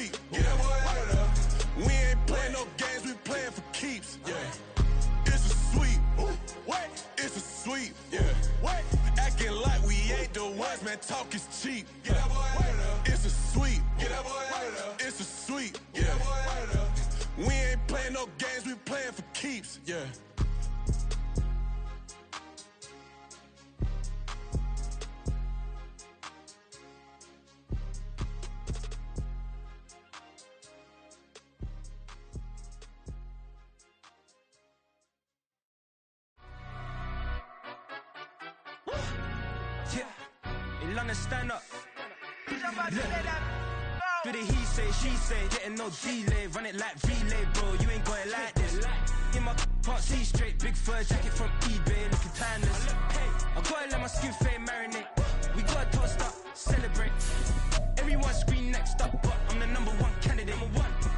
sweep. Get that boy out of there. We ain't playing no games, we playing for keeps. Yeah. It's a sweep. What? It's a sweep. Yeah. What? Acting like we ain't the ones, man. Talk is cheap. Get that boy out of there. It's a sweep. Get that boy out of there. It's a sweep. Get that boy out of there. We ain't playing no games, we playing for keeps. Yeah. Stand up. Do the he say, she say, getting no delay, run it like relay, bro. You ain't got it like this. In my can't see straight, big fur jacket from eBay, looking timeless. I gotta let my skin fade marinate. We gotta toast up, celebrate. Everyone scream next up, but I'm the #1 candidate.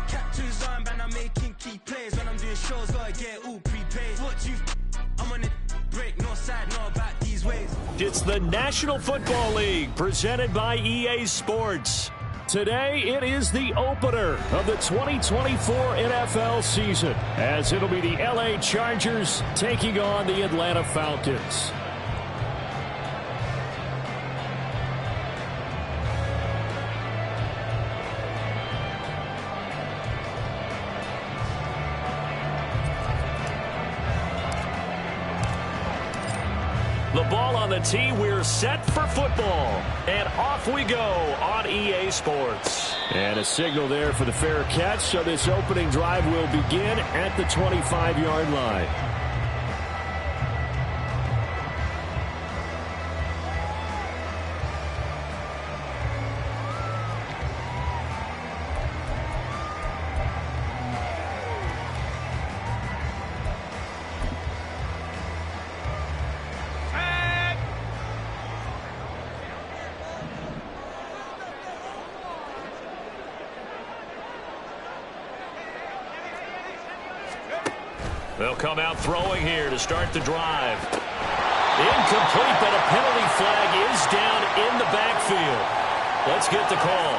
Captain's armband, I'm making key plays. When I'm doing shows, gotta get all prepaid. What you? I'm on it. Break, no side, no about these ways. It's the National Football League presented by EA Sports. Today it is the opener of the 2024 NFL season, as it'll be the LA Chargers taking on the Atlanta Falcons. The ball on the tee, we're set for football. And off we go on EA Sports. And a signal there for the fair catch, so this opening drive will begin at the 25-yard line. They'll come out throwing here to start the drive. Incomplete, but a penalty flag is down in the backfield. Let's get the call.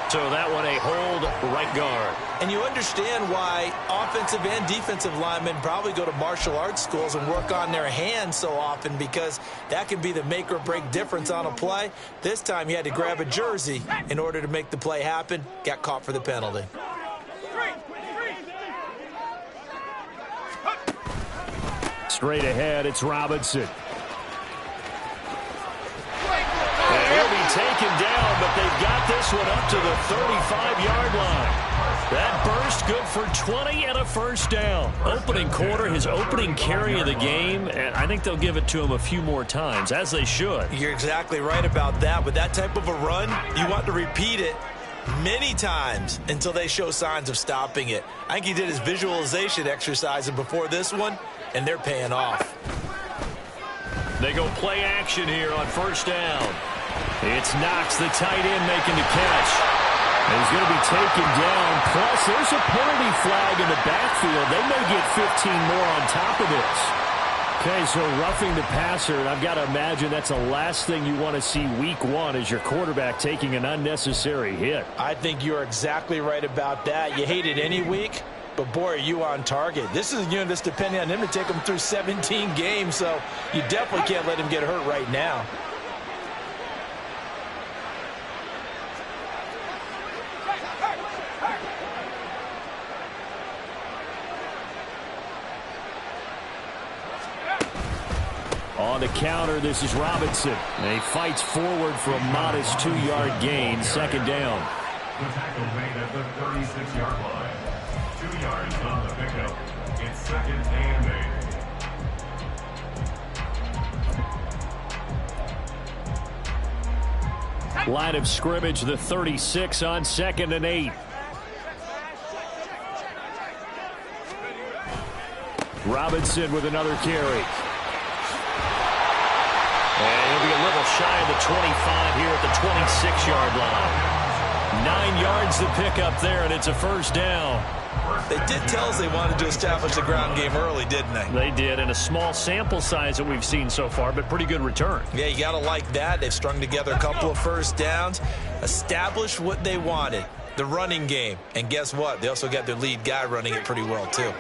So that one a hold right guard. And you understand why offensive and defensive linemen probably go to martial arts schools and work on their hands so often, because that can be the make or break difference on a play. This time he had to grab a jersey in order to make the play happen. Got caught for the penalty. Straight ahead, it's Robinson. And he'll be taken down, but they've got this one up to the 35-yard line. That burst good for 20 and a first down. Opening quarter, his opening carry of the game, and I think they'll give it to him a few more times, as they should. You're exactly right about that. With that type of a run, you want to repeat it many times until they show signs of stopping it. I think he did his visualization exercise before this one, and they're paying off. They go play action here on first down. It's Knox, the tight end, making the catch. And he's going to be taken down. Plus, there's a penalty flag in the backfield. They may get 15 more on top of this. Okay, so roughing the passer, and I've got to imagine that's the last thing you want to see week one, is your quarterback taking an unnecessary hit. I think you're exactly right about that. You hate it any week, but boy, are you on target. This is a unit that's depending on him to take him through 17 games, so you definitely can't let him get hurt right now. On the counter, this is Robinson. And he fights forward for a modest 2-yard gain, second down. The tackle made at the 36-yard line. 2 yards on the pickup. It's second and 8. Line of scrimmage, the 36 on 2nd and 8. Robinson with another carry. And he'll be a little shy of the 25 here at the 26-yard line. 9 yards to pick up there, and it's a first down. They did tell us they wanted to establish the ground game early, didn't they? They did, and a small sample size that we've seen so far, but pretty good return. Yeah, you got to like that. They've strung together a couple of first downs, established what they wanted, the running game. And guess what? They also got their lead guy running it pretty well, too.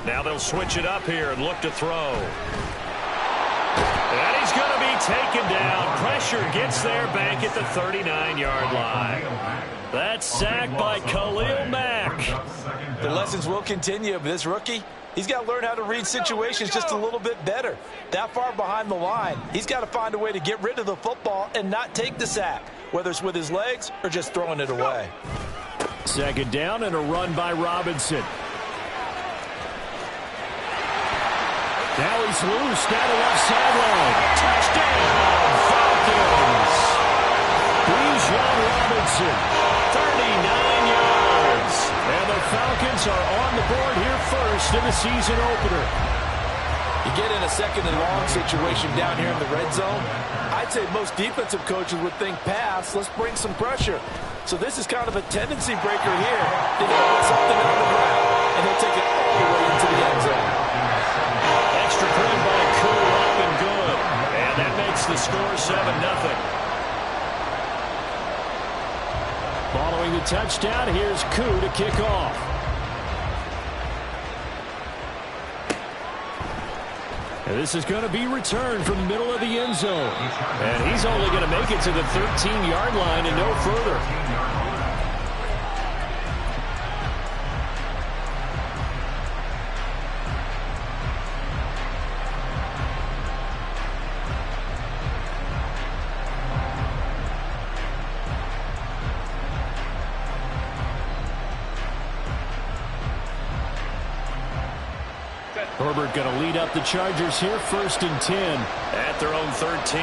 Now they'll switch it up here and look to throw. And he's going to be taken down. Pressure gets there back at the 39-yard line. That's sacked by Khalil Mack. The lessons will continue, but this rookie, he's got to learn how to read situations just a little bit better. That far behind the line, he's got to find a way to get rid of the football and not take the sack, whether it's with his legs or just throwing it away. Second down and a run by Robinson. Now he's loose down the left sideline. Touchdown, Falcons! Bijan Robinson, 39 yards. And the Falcons are on the board here first in the season opener. You get in a second and long situation down here in the red zone, I'd say most defensive coaches would think pass, let's bring some pressure. So this is kind of a tendency breaker here. They got to put something on the ground, and he'll take it all the way into the end zone. Extra point by Koo, up and good. And that makes the score 7-0. Following the touchdown, here's Koo to kick off. And this is going to be returned from the middle of the end zone. And he's only going to make it to the 13-yard line and no further. Herbert going to lead up the Chargers here, 1st and 10 at their own 13.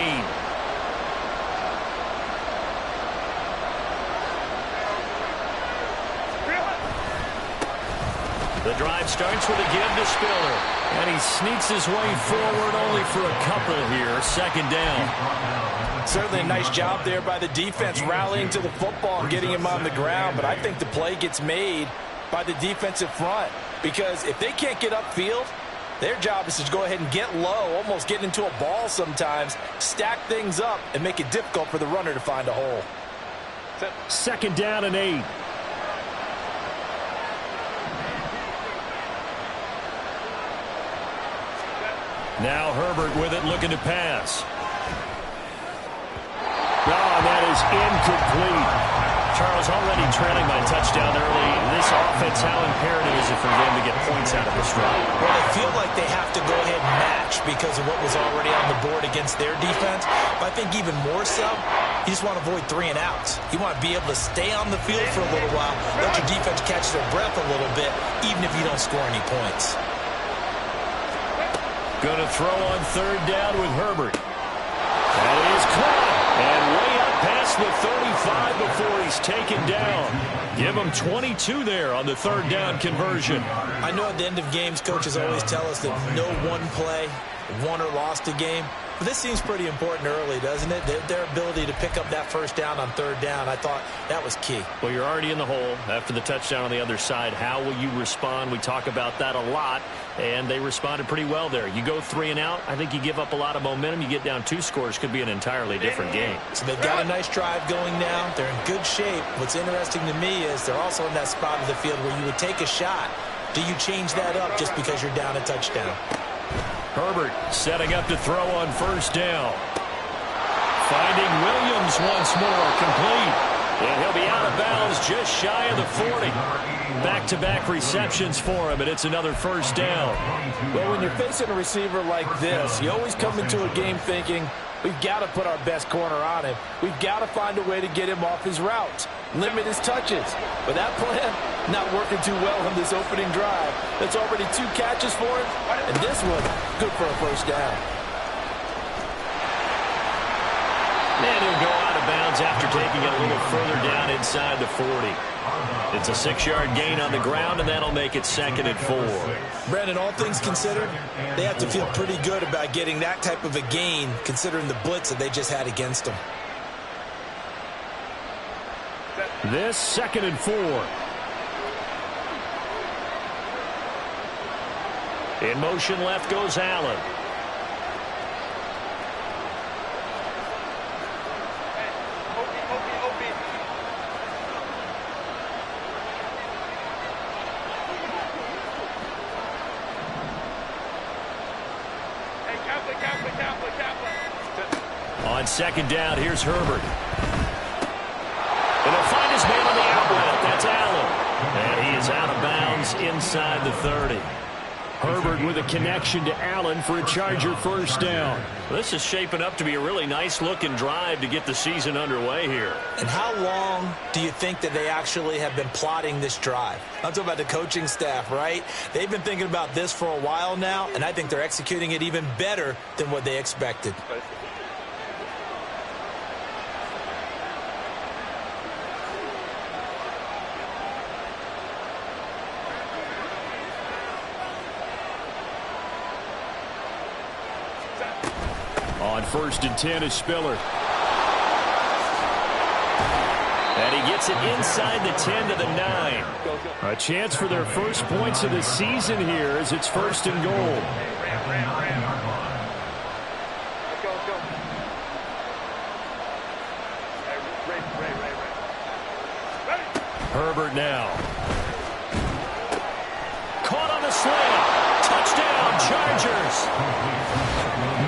The drive starts with a give to Spiller, and he sneaks his way forward only for a couple here, 2nd down. Certainly a nice job there by the defense rallying to the football and getting him on the ground, but I think the play gets made by the defensive front because if they can't get upfield, their job is to go ahead and get low, almost get into a ball sometimes, stack things up, and make it difficult for the runner to find a hole. 2nd down and 8. Now Herbert with it, looking to pass. Oh, that is incomplete. Charles, already trailing by touchdown early. This offense, how imperative is it for them to get points out of this drive? Well, they feel like they have to go ahead and match because of what was already on the board against their defense. But I think even more so, you just want to avoid 3 and outs. You want to be able to stay on the field for a little while, let your defense catch their breath a little bit, even if you don't score any points. Going to throw on 3rd down with Herbert. That is caught. And way up past the 35 before he's taken down. Give him 22 there on the 3rd down conversion. I know at the end of games, coaches always tell us that no one play won or lost a game. But this seems pretty important early, doesn't it? Their ability to pick up that 1st down on 3rd down, I thought that was key. Well, you're already in the hole after the touchdown on the other side. How will you respond? We talk about that a lot, and they responded pretty well there. You go 3 and out, I think you give up a lot of momentum. You get down 2 scores, could be an entirely different game. So they've got a nice drive going now. They're in good shape. What's interesting to me is they're also in that spot of the field where you would take a shot. Do you change that up just because you're down a touchdown? Herbert setting up to throw on 1st down. Finding Williams once more, complete. And he'll be out of bounds just shy of the 40. Back-to-back receptions for him, and it's another 1st down. Well, when you're facing a receiver like this, you always come into a game thinking, we've got to put our best corner on him. We've got to find a way to get him off his routes, limit his touches. But that plan, not working too well on this opening drive. That's already 2 catches for him, and this one, good for a 1st down. And he'll go out of bounds after taking it a little further down inside the 40. It's a 6-yard gain on the ground, and that'll make it 2nd and 4. Brandon, all things considered, they have to feel pretty good about getting that type of a gain, considering the blitz that they just had against them. This 2nd and 4. In motion left goes Allen. On 2nd down, here's Herbert. And he'll find his man on the outlet. That's Allen. And he is out of bounds inside the 30. Herbert with a connection to Allen for a Charger first down. This is shaping up to be a really nice-looking drive to get the season underway here. And how long do you think that they actually have been plotting this drive? I'm talking about the coaching staff, right? They've been thinking about this for a while now, and I think they're executing it even better than what they expected. On 1st and 10 is Spiller. And he gets it inside the 10 to the 9. A chance for their first points of the season here as it's 1st and goal. Herbert now. Caught on the slant. Touchdown, Chargers.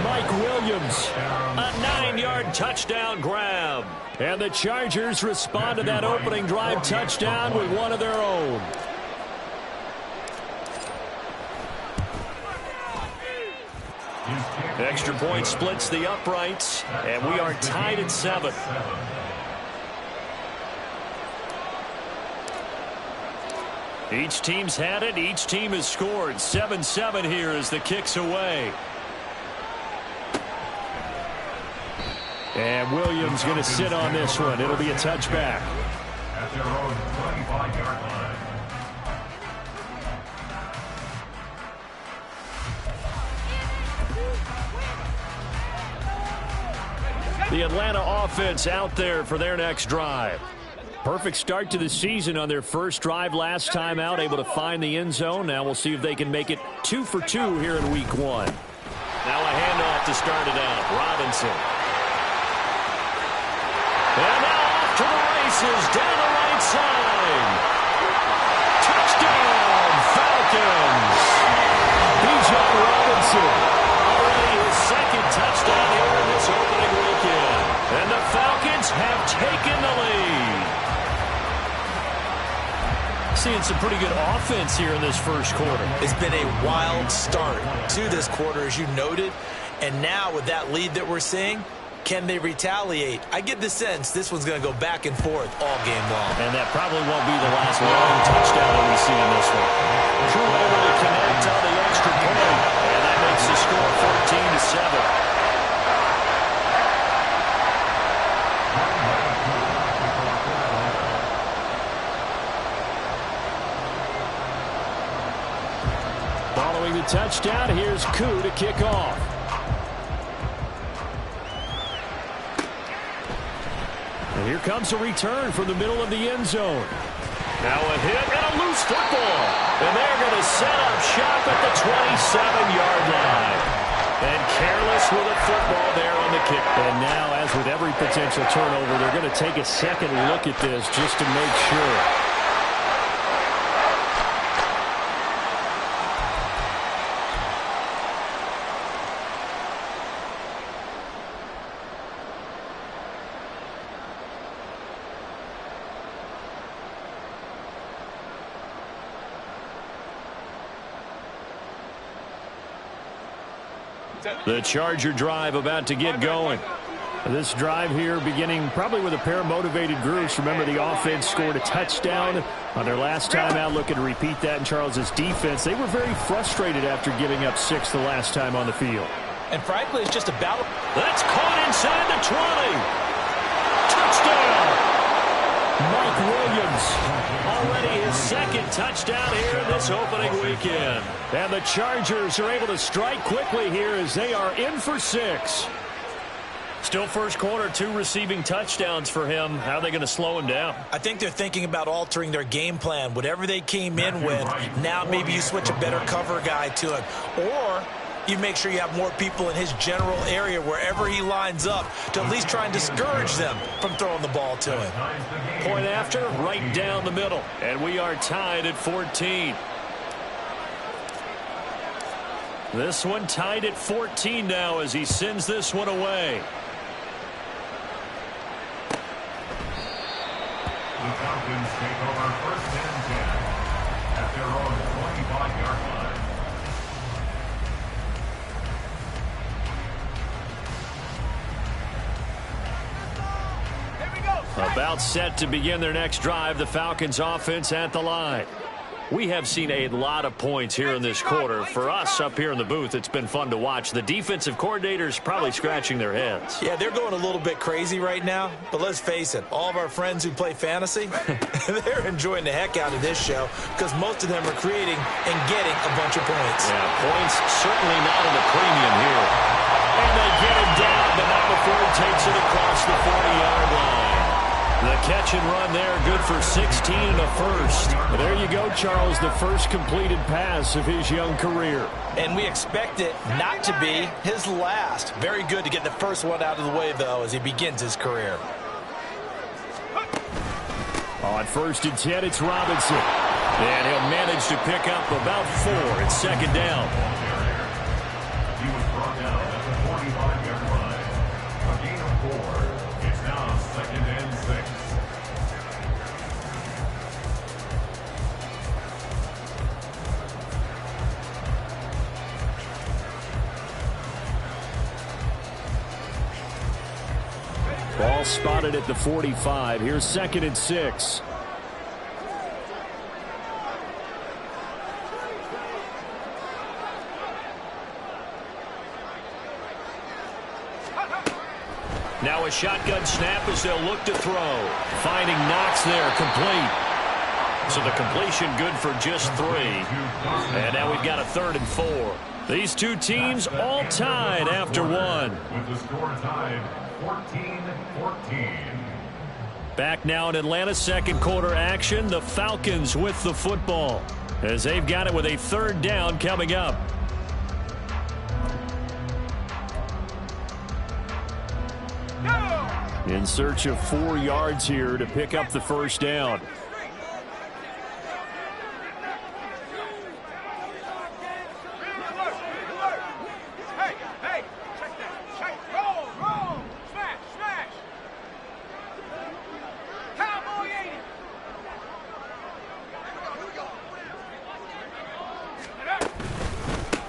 Mike Williams, a 9-yard touchdown grab. And the Chargers respond to that opening drive touchdown with one of their own. Extra point splits the uprights, and we are tied at 7. Each team's had it. Each team has scored. 7-7 here as the kick's away. And Williams going to sit on this one. It'll be a touchback. At their own 25-yard line. The Atlanta offense out there for their next drive. Perfect start to the season on their first drive last time out, able to find the end zone. Now we'll see if they can make it 2 for 2 here in week 1. Now a handoff to start it out. Robinson. And now off to the races down the right side. Touchdown, Falcons. Bijan Robinson. Already his 2nd touchdown here in this opening weekend. And the Falcons have taken the lead. Seeing some pretty good offense here in this first quarter. It's been a wild start to this quarter, as you noted. And now with that lead that we're seeing, can they retaliate? I get the sense this one's going to go back and forth all game long. And that probably won't be the last long touchdown that we see in this one. Drew able to connect on the extra point. And that makes the score 14-7. Following the touchdown, here's Koo to kick off. And here comes a return from the middle of the end zone. Now a hit and a loose football. And they're going to set up shop at the 27-yard line. And careless with a football there on the kick. And now, as with every potential turnover, they're going to take a second look at this just to make sure. The Charger drive about to get going. This drive here beginning probably with a pair of motivated groups. Remember, the offense scored a touchdown on their last time out. Looking to repeat that in Charles's defense. They were very frustrated after giving up 6 the last time on the field. And frankly, it's just a battle. That's caught inside the 20. Touchdown. Mike Williams, already his second touchdown here in this opening weekend. And the Chargers are able to strike quickly here as they are in for 6. Still first quarter, 2 receiving touchdowns for him. How are they going to slow him down? I think they're thinking about altering their game plan. Whatever they came in with, now maybe you switch a better cover guy to him. Or you make sure you have more people in his general area wherever he lines up to at least try and discourage them from throwing the ball to him. Point after, right down the middle. And we are tied at 14. This one tied at 14 now as he sends this one away. The Falcons take over first and 10 at their own 25-yard line. About set to begin their next drive, the Falcons offense at the line. We have seen a lot of points here in this quarter. For us up here in the booth, it's been fun to watch. The defensive coordinators probably scratching their heads. Yeah, they're going a little bit crazy right now. But let's face it, all of our friends who play fantasy, they're enjoying the heck out of this show because most of them are creating and getting a bunch of points. Yeah, points certainly not at a premium here. And they get him down, but not before he takes it across the 40-yard line. The catch and run there, good for 16 and a first. There you go, Charles, the first completed pass of his young career. And we expect it not to be his last. Very good to get the first one out of the way, though, as he begins his career. On 1st and 10, it's Robinson. And he'll manage to pick up about 4 at second down. He was brought down at the 45-yard line. A gain of 4. It's now 2nd and 6. Ball spotted at the 45. Here's 2nd and 6. Now a shotgun snap as they'll look to throw. Finding Knox there, complete. So the completion good for just 3. And now we've got a 3rd and 4. These two teams all tied after 1. With the score tied 14-14. Back now in Atlanta's second quarter action. The Falcons with the football as they've got it with a 3rd down coming up. In search of 4 yards here to pick up the first down.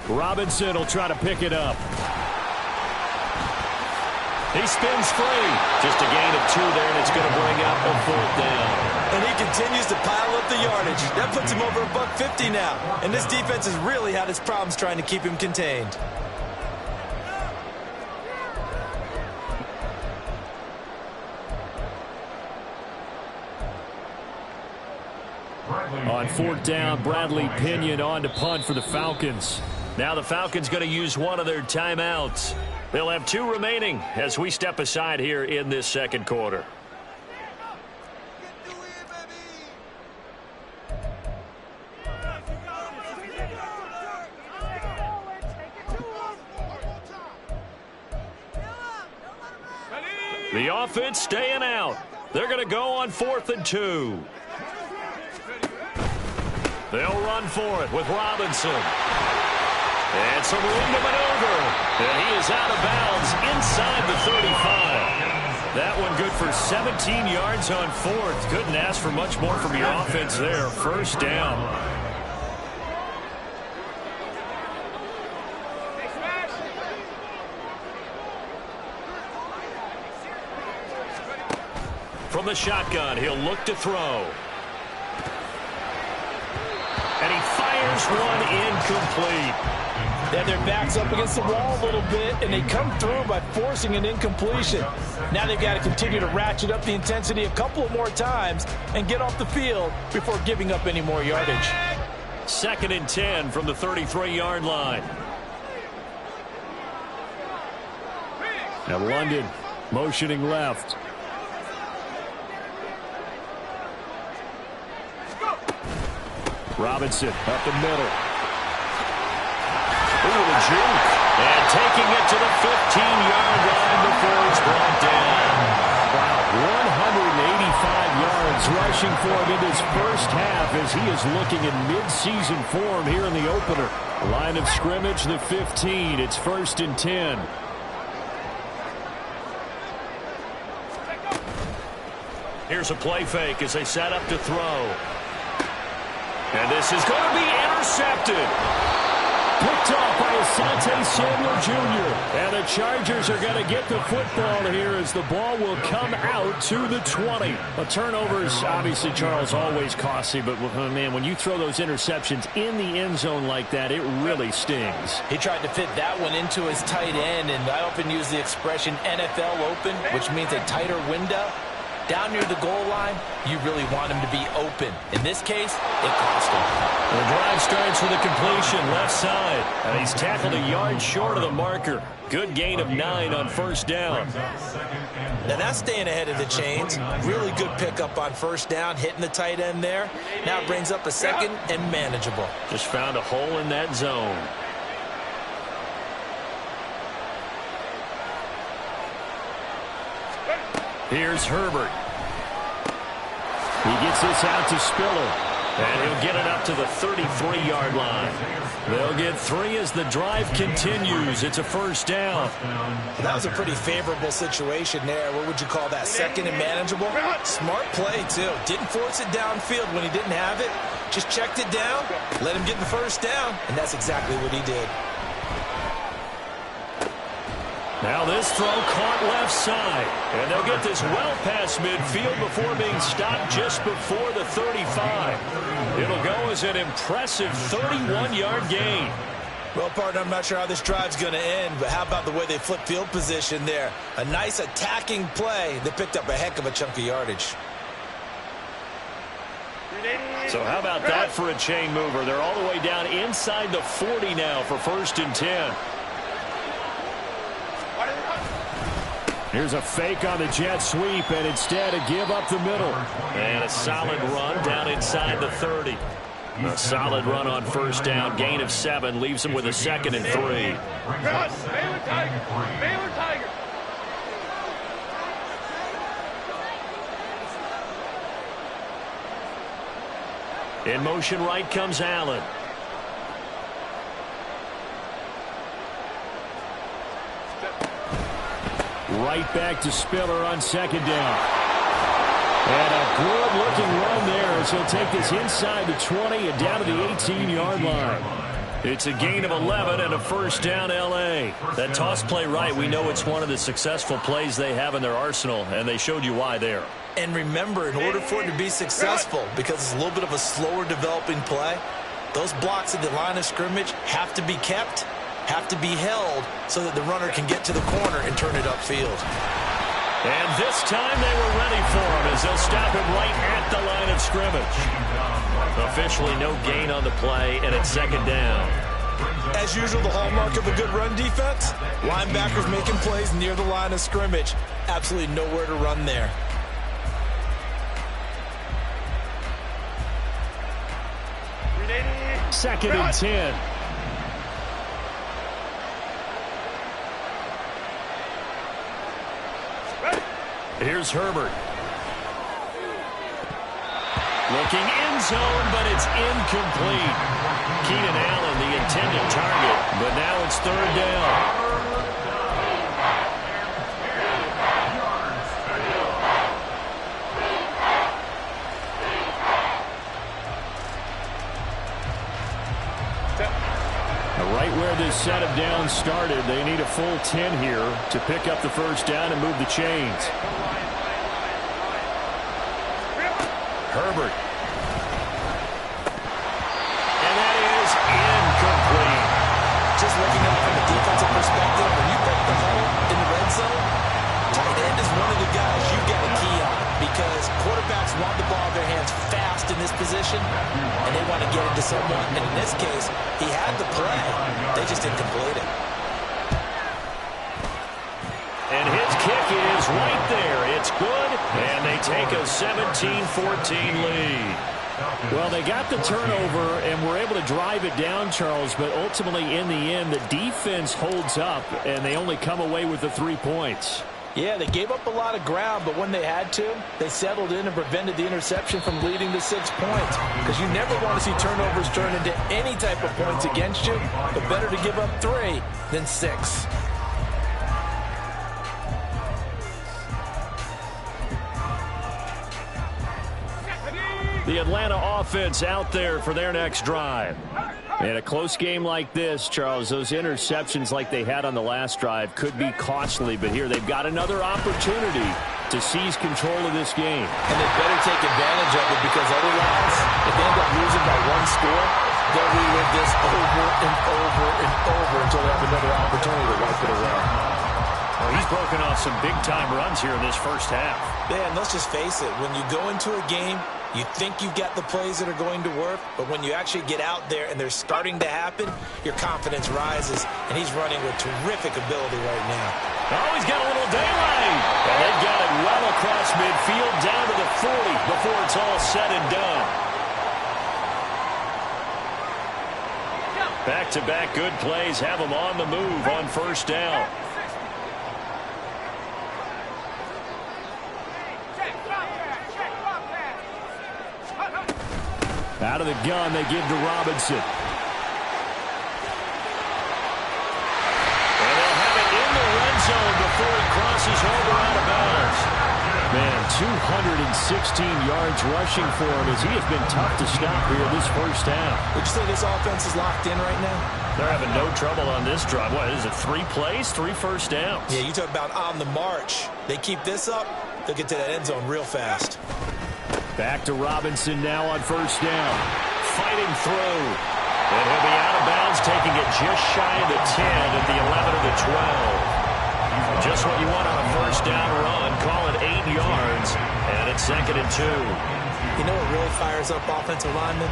Robinson will try to pick it up. He spins free. Just a gain of 2 there, and it's going to bring up a 4th down. And he continues to pile up the yardage. That puts him over $150 now. And this defense has really had its problems trying to keep him contained. On 4th down, Bradley Pinion on to punt for the Falcons. Now the Falcons going to use one of their timeouts. They'll have 2 remaining as we step aside here in this second quarter. The offense staying out. They're going to go on 4th and 2. They'll run for it with Robinson. And some room to maneuver. And he is out of bounds inside the 35. That one good for 17 yards on 4th. Couldn't ask for much more from your offense there. First down. From the shotgun, he'll look to throw. And he fires one incomplete. They have their backs up against the wall a little bit, and they come through by forcing an incompletion. Now they've got to continue to ratchet up the intensity a couple of more times and get off the field before giving up any more yardage. 2nd and 10 from the 33-yard line. Now London motioning left. Robinson up the middle. Ooh, the juke. And taking it to the 15-yard line before it's brought down. Wow, 185 yards rushing for him in this first half as he is looking in mid-season form here in the opener. Line of scrimmage, the 15. It's 1st and 10. Here's a play fake as they set up to throw. And this is going to be intercepted. Picked off by Asante Samuel Jr. And the Chargers are going to get the football here as the ball will come out to the 20. A turnover is obviously, Charles, always costly. But, man, when you throw those interceptions in the end zone like that, it really stings. He tried to fit that one into his tight end, and I often use the expression NFL open, which means a tighter window. Down near the goal line, you really want him to be open. In this case, it cost him. The drive starts with a completion left side. And he's tackled a yard short of the marker. Good gain of 9 on 1st down. Now that's staying ahead of the chains. Really good pickup on 1st down, hitting the tight end there. Now it brings up a 2nd and manageable. Just found a hole in that zone. Here's Herbert. He gets this out to Spiller. And he'll get it up to the 33-yard line. They'll get 3 as the drive continues. It's a 1st down. That was a pretty favorable situation there. What would you call that? 2nd and manageable? Smart play, too. Didn't force it downfield when he didn't have it. Just checked it down, let him get the 1st down, and that's exactly what he did. Now this throw caught left side. And they'll get this well past midfield before being stopped just before the 35. It'll go as an impressive 31-yard gain. Well, partner, I'm not sure how this drive's going to end, but how about the way they flip field position there? A nice attacking play that picked up a heck of a chunk of yardage. So how about that for a chain mover? They're all the way down inside the 40 now for 1st and 10. Here's a fake on the jet sweep, and instead a give up the middle. And a solid run down inside the 30. A solid run on 1st down. Gain of 7 leaves him with a 2nd and 3. In motion right comes Allen. Right back to Spiller on 2nd down. And a good-looking run there as he'll take this inside the 20 and down to the 18-yard line. It's a gain of 11 and a 1st down, L.A. That toss play right, we know it's one of the successful plays they have in their arsenal, and they showed you why there. And remember, in order for it to be successful, because it's a little bit of a slower developing play, those blocks at the line of scrimmage have to be kept, have to be held, so that the runner can get to the corner and turn it upfield. And this time they were ready for him as they'll stop him right at the line of scrimmage. Officially no gain on the play, and it's 2nd down. As usual, the hallmark of a good run defense, linebackers making plays near the line of scrimmage. Absolutely nowhere to run there. Second and 10. Here's Herbert. Looking end zone, but it's incomplete. Keenan Allen, the intended target, but now it's 3rd down. Right where this set of downs started, they need a full 10 here to pick up the 1st down and move the chains. Herbert. And that is incomplete. Just somewhat, and in this case, he had the play. They just didn't complete it. And his kick is right there. It's good, and they take a 17-14 lead. Well, they got the turnover and were able to drive it down, Charles, but ultimately in the end, the defense holds up, and they only come away with the 3 points. Yeah, they gave up a lot of ground, but when they had to, they settled in and prevented the interception from leading to 6 points. Because you never want to see turnovers turn into any type of points against you, but better to give up 3 than 6. The Atlanta offense out there for their next drive. In a close game like this, Charles, those interceptions like they had on the last drive could be costly, but here they've got another opportunity to seize control of this game. And they better take advantage of it, because otherwise, if they end up losing by 1 score, they'll relive this over and over and over until they have another opportunity to wipe it away. Well, he's broken off some big-time runs here in this first half. Man, let's just face it. When you go into a game, you think you've got the plays that are going to work, but when you actually get out there and they're starting to happen, your confidence rises, and he's running with terrific ability right now. Oh, he's got a little daylight. And they've got it well across midfield down to the 40 before it's all said and done. Back-to-back good plays have them on the move on first down. Out of the gun, they give to Robinson. And they'll have it in the red zone before he crosses over out of bounds. Man, 216 yards rushing for him as he has been tough to stop here this first half. Would you say this offense is locked in right now? They're having no trouble on this drive. What is it, 3 plays, 3 first downs? Yeah, you talk about on the march. They keep this up, they'll get to that end zone real fast. Back to Robinson now on first down. Fighting through. And he'll be out of bounds, taking it just shy of the 10 at the 11 of the 12. Just what you want on a first down run. Call it 8 yards. And it's 2nd and 2. You know what really fires up offensive linemen?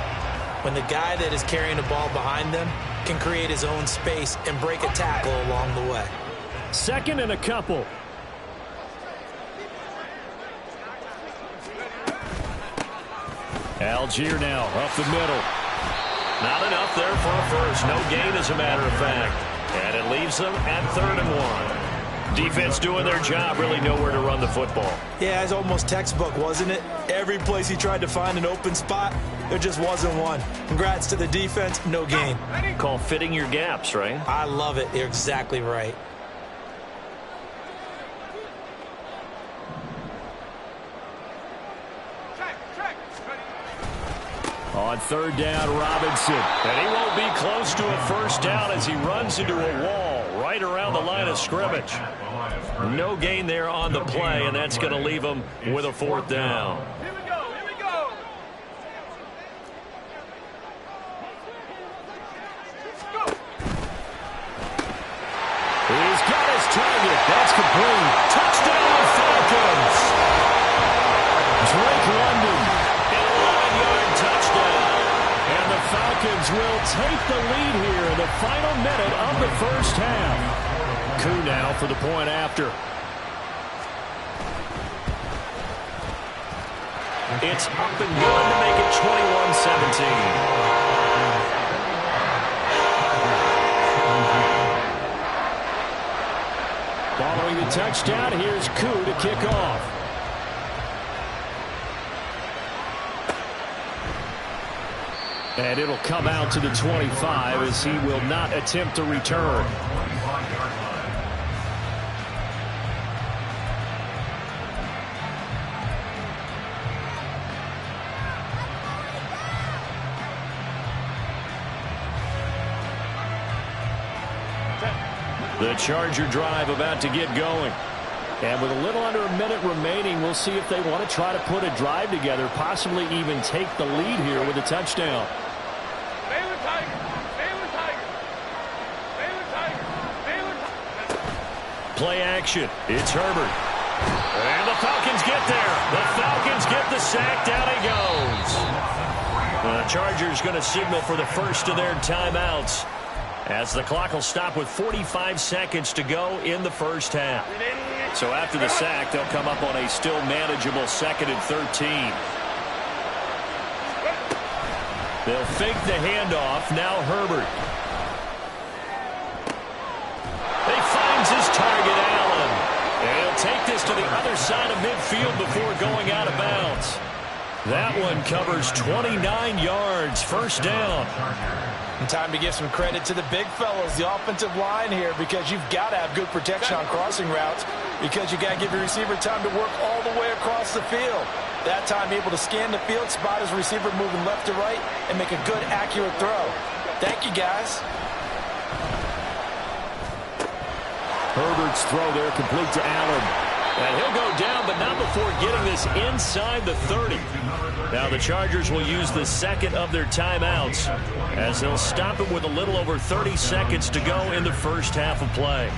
When the guy that is carrying the ball behind them can create his own space and break a tackle along the way. 2nd and a couple. Algier now up the middle. Not enough there for a first. No gain, as a matter of fact. And it leaves them at 3rd and 1. Defense doing their job, really nowhere to run the football. Yeah, it's almost textbook, wasn't it? Every place he tried to find an open spot, there just wasn't one. Congrats to the defense, no gain. Call fitting your gaps, right? I love it. You're exactly right. On 3rd down, Robinson. And he won't be close to a first down as he runs into a wall right around the line of scrimmage. No gain there on the play, and that's going to leave him with a 4th down. Here we go, here we go. He's got his target. That's complete. Touchdown, Falcons. Drake London, an 11-yard touchdown. And the Falcons will take the lead here in the final minute of the first half. Coup now for the point after. It's up and good to make it 21-17. Following the touchdown, here's Coup to kick off. And it'll come out to the 25 as he will not attempt to return. The Charger drive about to get going. And with a little under a minute remaining, we'll see if they want to try to put a drive together, possibly even take the lead here with a touchdown. Play action. It's Herbert. And the Falcons get there. The Falcons get the sack. Down he goes. The Chargers going to signal for the first of their timeouts, as the clock will stop with 45 seconds to go in the first half. So after the sack, they'll come up on a still manageable 2nd and 13. They'll fake the handoff. Now Herbert. He finds his target, Allen. And he'll take this to the other side of midfield before going out of bounds. That one covers 29 yards. First down. And time to give some credit to the big fellows, the offensive line here, because you've got to have good protection on crossing routes, because you got to give your receiver time to work all the way across the field. That time able to scan the field, spot his receiver moving left to right, and make a good, accurate throw. Thank you, guys. Herbert's throw there complete to Allen. And he'll go down, but not before getting this inside the 30. Now the Chargers will use the second of their timeouts, as they'll stop him with a little over 30 seconds to go in the first half of play.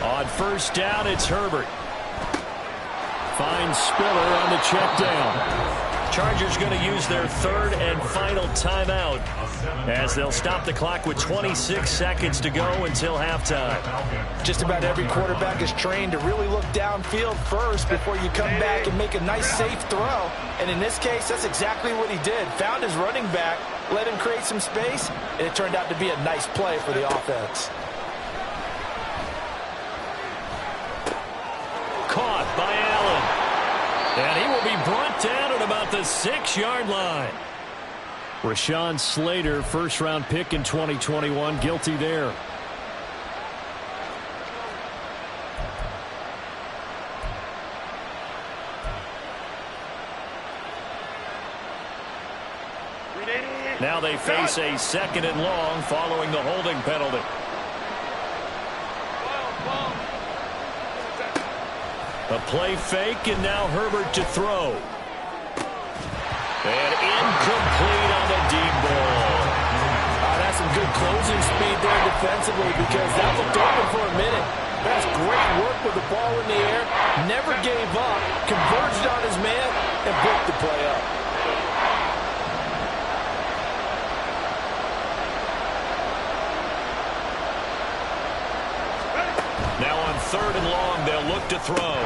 On first down, it's Herbert. Finds Spiller on the check down. Chargers going to use their third and final timeout, as they'll stop the clock with 26 seconds to go until halftime. Just about every quarterback is trained to really look downfield first before you come back and make a nice, safe throw. And in this case, that's exactly what he did. Found his running back, let him create some space, and it turned out to be a nice play for the offense. Caught by Allen. And he will be brought down at about the 6-yard line. Rashawn Slater, first-round pick in 2021, guilty there. Now they face a 2nd and long following the holding penalty. A play fake, and now Herbert to throw. And incomplete on the deep ball. That's some good closing speed there defensively, because that looked open for a minute. That's great work with the ball in the air. Never gave up, converged on his man, and broke the play up. Now on 3rd and long, they'll look to throw.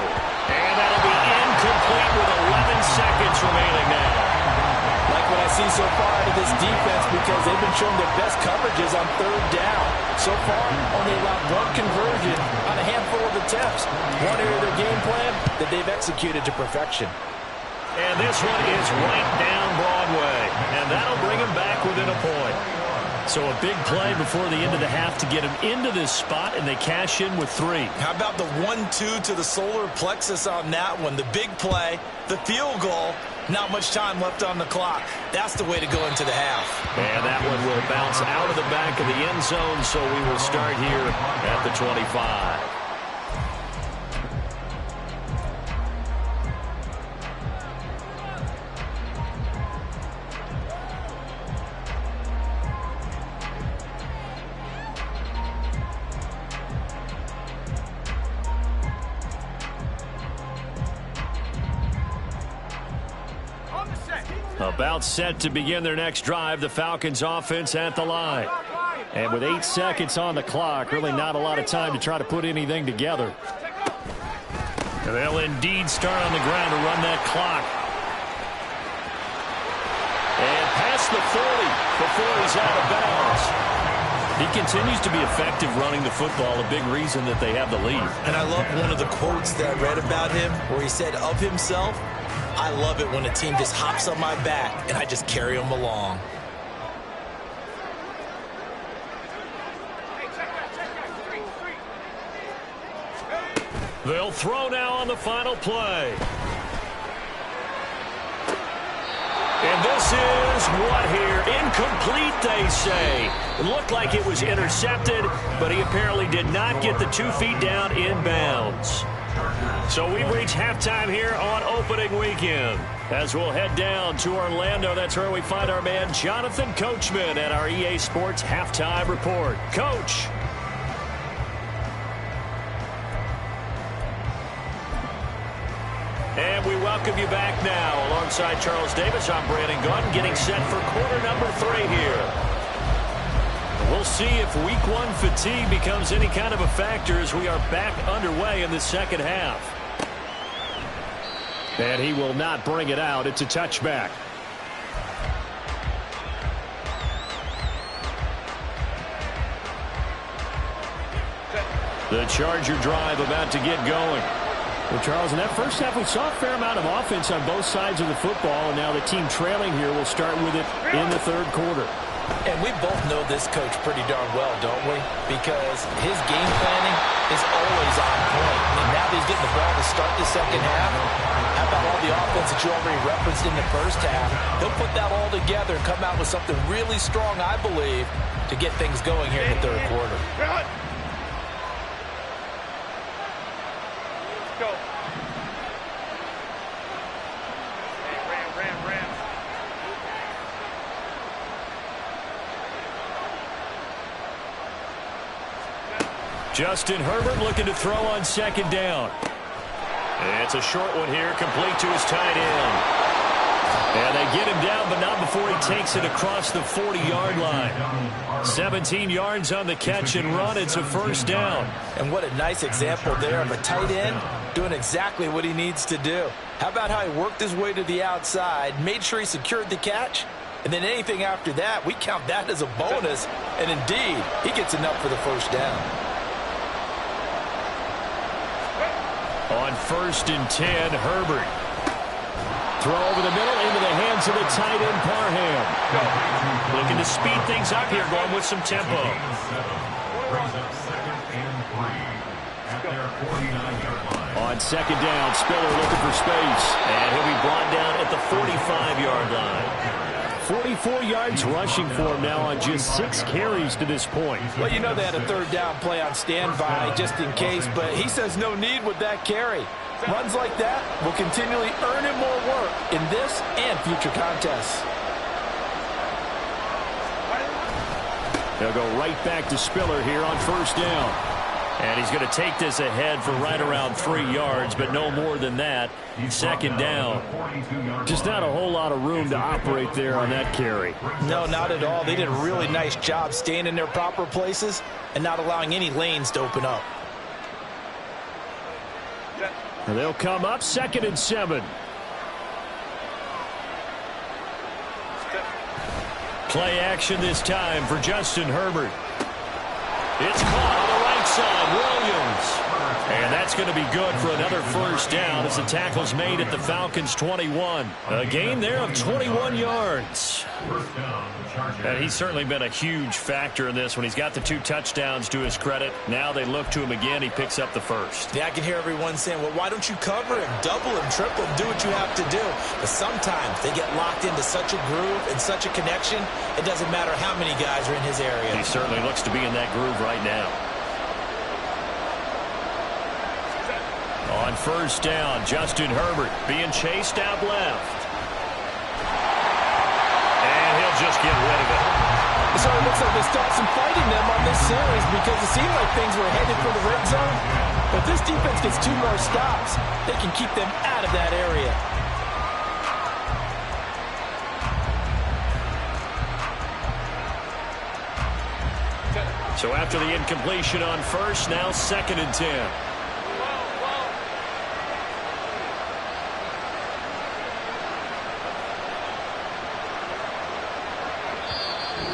And that'll be incomplete with 11 seconds remaining now. Like what I see so far out of this defense, because they've been showing their best coverages on 3rd down. So far, only allowed one conversion on a handful of attempts. One area of their game plan that they've executed to perfection. And this one is right down Broadway. And that'll bring them back within a point. So a big play before the end of the half to get him into this spot, and they cash in with 3. How about the 1-2 to the solar plexus on that one? The big play, the field goal, not much time left on the clock. That's the way to go into the half. And that one will bounce out of the back of the end zone, so we will start here at the 25. About set to begin their next drive, the Falcons offense at the line. And with 8 seconds on the clock, really not a lot of time to try to put anything together. They'll indeed start on the ground to run that clock. And past the 40 before he's out of bounds. He continues to be effective running the football, a big reason that they have the lead. And I love one of the quotes that I read about him where he said of himself, "I love it when a team just hops on my back and I just carry them along." They'll throw now on the final play. And this is what here? Incomplete, they say. It looked like it was intercepted, but he apparently did not get the 2 feet down in bounds. So we've reached halftime here on opening weekend. As we'll head down to Orlando, that's where we find our man Jonathan Coachman at our EA Sports Halftime Report. Coach. And we welcome you back now. Alongside Charles Davis, I'm Brandon Gunn, getting set for quarter number 3 here. We'll see if week 1 fatigue becomes any kind of a factor as we are back underway in the second half. And he will not bring it out. It's a touchback. The Charger drive about to get going. Well, Charles, in that first half, we saw a fair amount of offense on both sides of the football, and now the team trailing here will start with it in the third quarter. And we both know this coach pretty darn well, don't we? Because his game planning is always on point. And now that he's getting the ball to start the second half, how about all the offense that you already referenced in the first half? He'll put that all together and come out with something really strong, I believe, to get things going here in the third quarter. Go. Justin Herbert looking to throw on second down. It's a short one here, complete to his tight end. And they get him down, but not before he takes it across the 40-yard line. 17 yards on the catch and run. It's a first down. And what a nice example there of a tight end doing exactly what he needs to do. How about how he worked his way to the outside, made sure he secured the catch, and then anything after that, we count that as a bonus. And indeed, he gets enough for the first down. On 1st and 10, Herbert. Throw over the middle into the hands of the tight end, Parham. Looking to speed things up here, going with some tempo. Brings up 2nd and 3 at their 49-yard line. On second down, Spiller looking for space. And he'll be brought down at the 45-yard line. 44 yards rushing for him now on just 6 carries to this point. Well, you know they had a third down play on standby just in case, but he says no need with that carry. Runs like that will continually earn him more work in this and future contests. They'll go right back to Spiller here on first down. And he's going to take this ahead for right around 3 yards, but no more than that. Second down. Just not a whole lot of room to operate there on that carry. No, not at all. They did a really nice job staying in their proper places and not allowing any lanes to open up. And they'll come up 2nd and 7. Play action this time for Justin Herbert. It's caught on the right side, Williams. And that's going to be good for another first down as the tackle's made at the Falcons' 21. A gain there of 21 yards. And he's certainly been a huge factor in this when he's got the 2 touchdowns to his credit. Now they look to him again. He picks up the first. Yeah, I can hear everyone saying, well, why don't you cover him, double him, triple him, do what you have to do. But sometimes they get locked into such a groove and such a connection, it doesn't matter how many guys are in his area. He certainly looks to be in that groove right now. On first down, Justin Herbert being chased out left. And he'll just get rid of it. So it looks like they stopped some fighting them on this series because it seemed like things were headed for the red zone. But this defense gets 2 more stops. They can keep them out of that area. So after the incompletion on first, now 2nd and 10.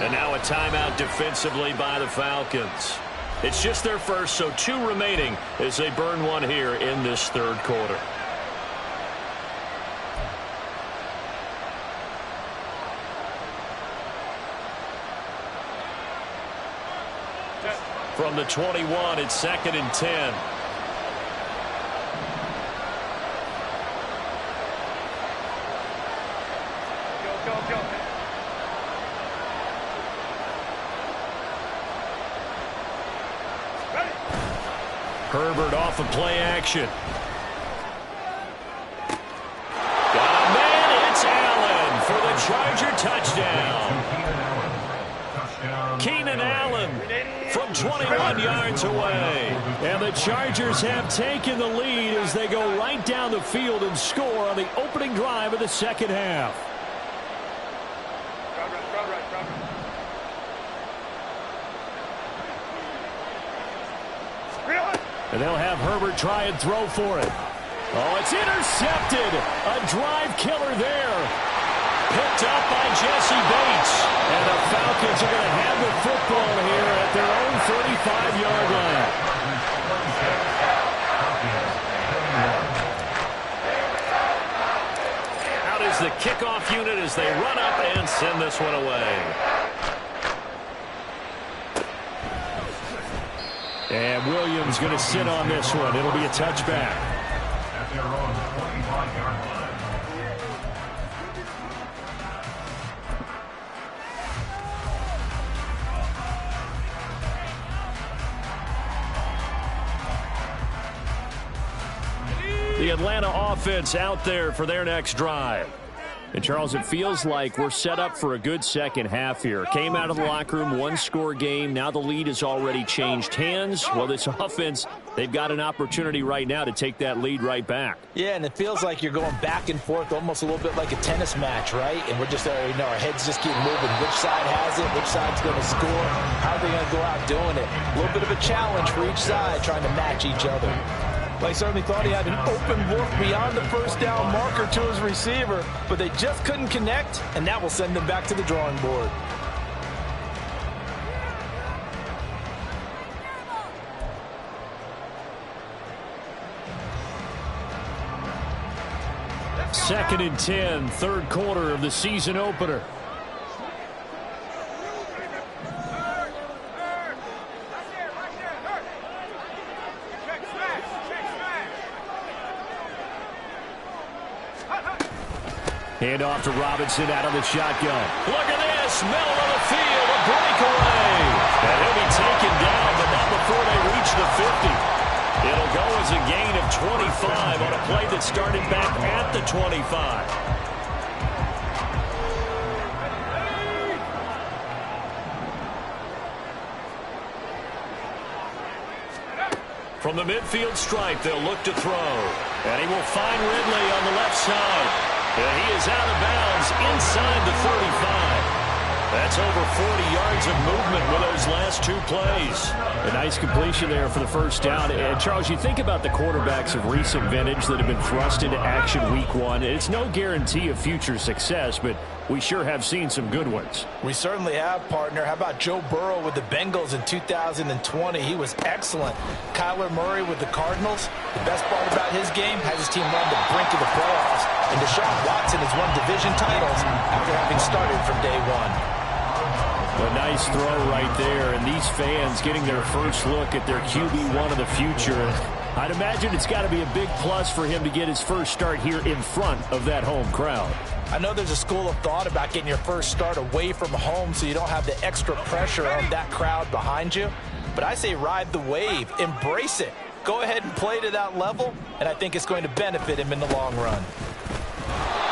And now a timeout defensively by the Falcons. It's just their first, so 2 remaining as they burn one here in this third quarter. From the 21, it's 2nd and 10. Go. Herbert off of play action. Got a man. It's Allen for the Charger touchdown. Keenan Allen from 21 yards away. And the Chargers have taken the lead as they go right down the field and score on the opening drive of the second half. And they'll have Herbert try and throw for it. Oh, it's intercepted. A drive killer there. Picked up by Jesse Bates. And the Falcons are going to have the football here at their own 35-yard line. Out is the kickoff unit as they run up and send this one away. And Williams going to sit on this one. It'll be a touchback. At their own 25-yard line. The Atlanta offense out there for their next drive. And, Charles, it feels like we're set up for a good second half here. Came out of the locker room, one-score game. Now the lead has already changed hands. Well, this offense, they've got an opportunity right now to take that lead right back. Yeah, and it feels like you're going back and forth, almost a little bit like a tennis match, right? And we're just, our heads just keep moving. Which side has it? Which side's going to score? How are they going to go out doing it? A little bit of a challenge for each side, trying to match each other. Well, I certainly thought he had an open look beyond the first down marker to his receiver, but they just couldn't connect, and that will send them back to the drawing board. Second and 10, third quarter of the season opener. Hand off to Robinson out of the shotgun. Look at this, middle of the field, a breakaway. And he'll be taken down, but not before they reach the 50. It'll go as a gain of 25 on a play that started back at the 25. From the midfield stripe, they'll look to throw. And he will find Ridley on the left side. And he is out of bounds inside the 35. That's over 40 yards of movement with those last two plays. A nice completion there for the first down. And, Charles, you think about the quarterbacks of recent vintage that have been thrust into action week one. It's no guarantee of future success, but we sure have seen some good ones. We certainly have, partner. How about Joe Burrow with the Bengals in 2020? He was excellent. Kyler Murray with the Cardinals. The best part about his game has his team run the brink of the playoffs. And Deshaun Watson has won division titles after having started from day one. A nice throw right there, and these fans getting their first look at their QB1 of the future. I'd imagine it's got to be a big plus for him to get his first start here in front of that home crowd. I know there's a school of thought about getting your first start away from home so you don't have the extra pressure of that crowd behind you. But I say ride the wave, embrace it. Go ahead and play to that level, and I think it's going to benefit him in the long run.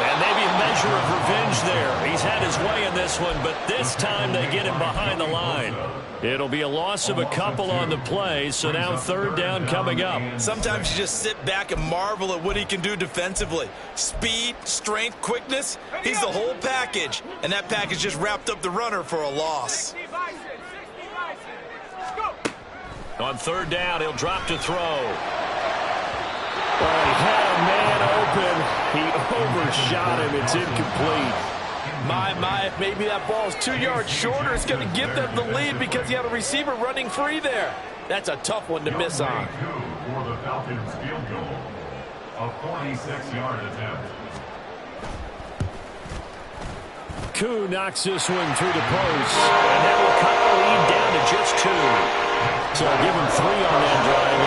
And maybe a measure of revenge there. He's had his way in this one, but this time they get him behind the line. It'll be a loss of a couple on the play, so now third down coming up. Sometimes you just sit back and marvel at what he can do defensively. Speed, strength, quickness, he's the whole package. And that package just wrapped up the runner for a loss. On third down, he'll drop to throw. Well, he had a man open. He overshot him. It's incomplete. My, maybe that ball is 2 yards shorter. It's going to give them the lead because he had a receiver running free there. That's a tough one to miss on. For the Falcons field goal, a 46-yard attempt. Koo knocks this one through the post, and that will cut the lead down to just 2. So I'll give him 3 on that drive.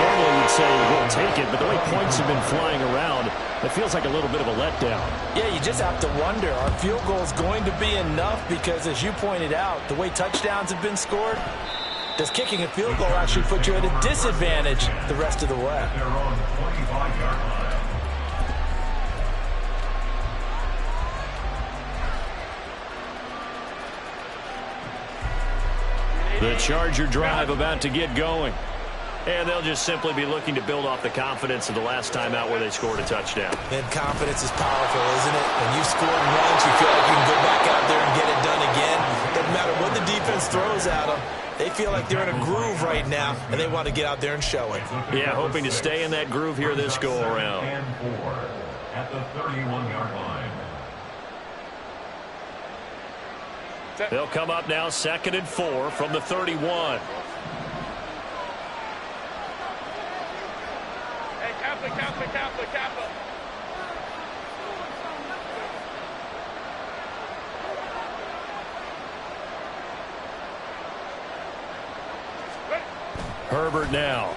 Normally you'd say we'll take it, but the way points have been flying around, it feels like a little bit of a letdown. Yeah, you just have to wonder, are field goals going to be enough? Because as you pointed out, the way touchdowns have been scored, Does kicking a field goal actually put you at a disadvantage the rest of the way? They're on the 25-yard line. The Charger drive about to get going. And they'll just simply be looking to build off the confidence of the last time out where they scored a touchdown. And confidence is powerful, isn't it? When you've scored once, you feel like you can go back out there and get it done again. Doesn't matter what the defense throws at them. They feel like they're in a groove right now, and they want to get out there and show it. Yeah, hoping to stay in that groove here this go-around. And 4 at the 31-yard line. They'll come up now 2nd and 4 from the 31. Kappa. Herbert now.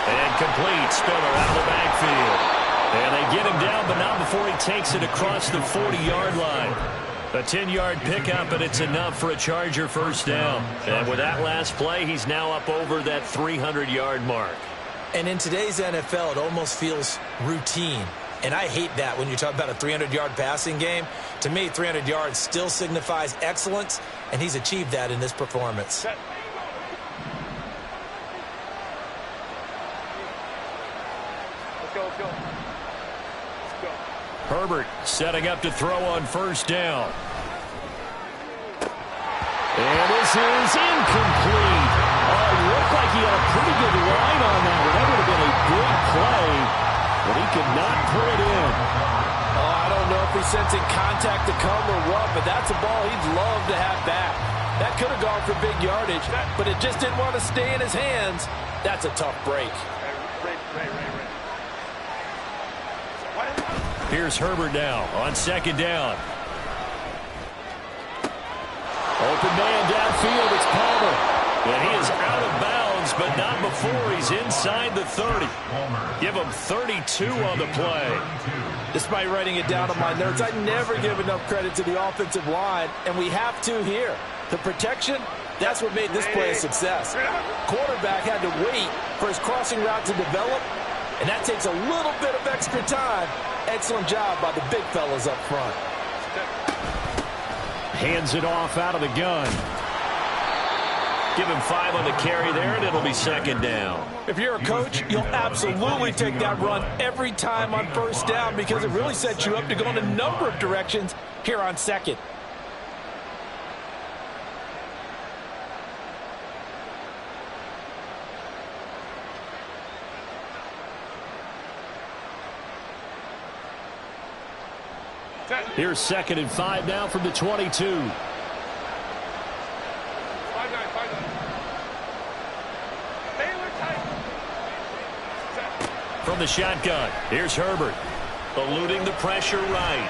And complete. Spiller out of the backfield. And they get him down, but not before he takes it across the 40-yard line. A 10-yard pickup, and it's enough for a Charger first down. And with that last play, he's now up over that 300-yard mark. And in today's NFL, it almost feels routine. And I hate that when you talk about a 300-yard passing game. To me, 300 yards still signifies excellence, and he's achieved that in this performance. Let's go. Herbert setting up to throw on first down. And this is incomplete. Oh, it looked like he had a pretty good line on that one. That would have been a big play, but he could not pull it in. Oh, I don't know if he's sensing contact to come or what, but that's a ball he'd love to have back. That could have gone for big yardage, but it just didn't want to stay in his hands. That's a tough break. Here's Herbert now on 2nd down. Open man downfield, it's Palmer. And he is out of bounds, but not before he's inside the 30. Give him 32 on the play. Despite writing it down on my notes, I never give enough credit to the offensive line, and we have to here. The protection, that's what made this play a success. Quarterback had to wait for his crossing route to develop, and that takes a little bit of extra time. Excellent job by the big fellas up front. Hands it off out of the gun. Give him 5 on the carry there, and it'll be 2nd down. If you're a coach, you'll absolutely take that run every time on first down because it really sets you up to go in a number of directions here on 2nd. Here's 2nd and 5 now from the 22. 5-9. From the shotgun, here's Herbert. Eluding the pressure right.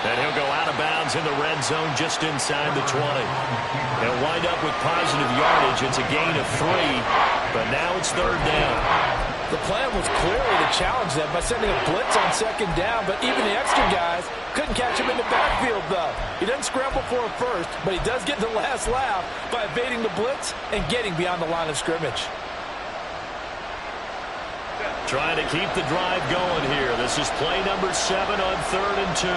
And he'll go out of bounds in the red zone just inside the 20. They'll wind up with positive yardage. It's a gain of 3, but now it's 3rd down. The plan was clearly to challenge them by sending a blitz on 2nd down, but even the extra guys couldn't catch him in the backfield, though. He doesn't scramble for him first, but he does get the last laugh by evading the blitz and getting beyond the line of scrimmage. Trying to keep the drive going here. This is play number 7 on 3rd and 2.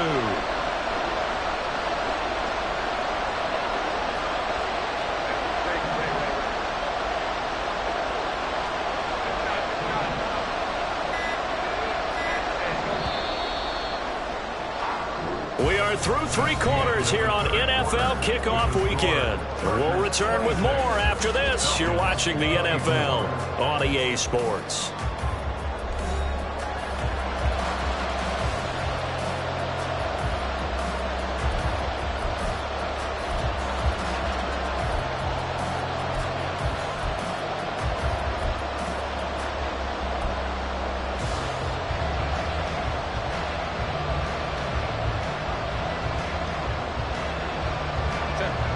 We are through 3 quarters here on NFL Kickoff Weekend. We'll return with more after this. You're watching the NFL on EA Sports.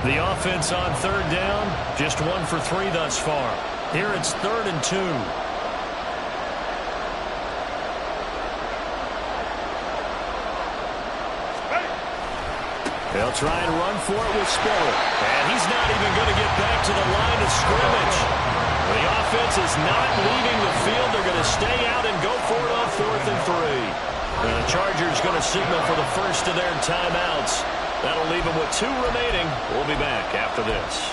The offense on 3rd down, just 1 for 3 thus far. Here it's 3rd and 2. They'll try and run for it with Spiller. And he's not even going to get back to the line of scrimmage. The offense is not leaving the field. They're going to stay out and go for it on 4th and 3. The Chargers going to signal for the first of their timeouts. That'll leave them with 2 remaining. We'll be back after this.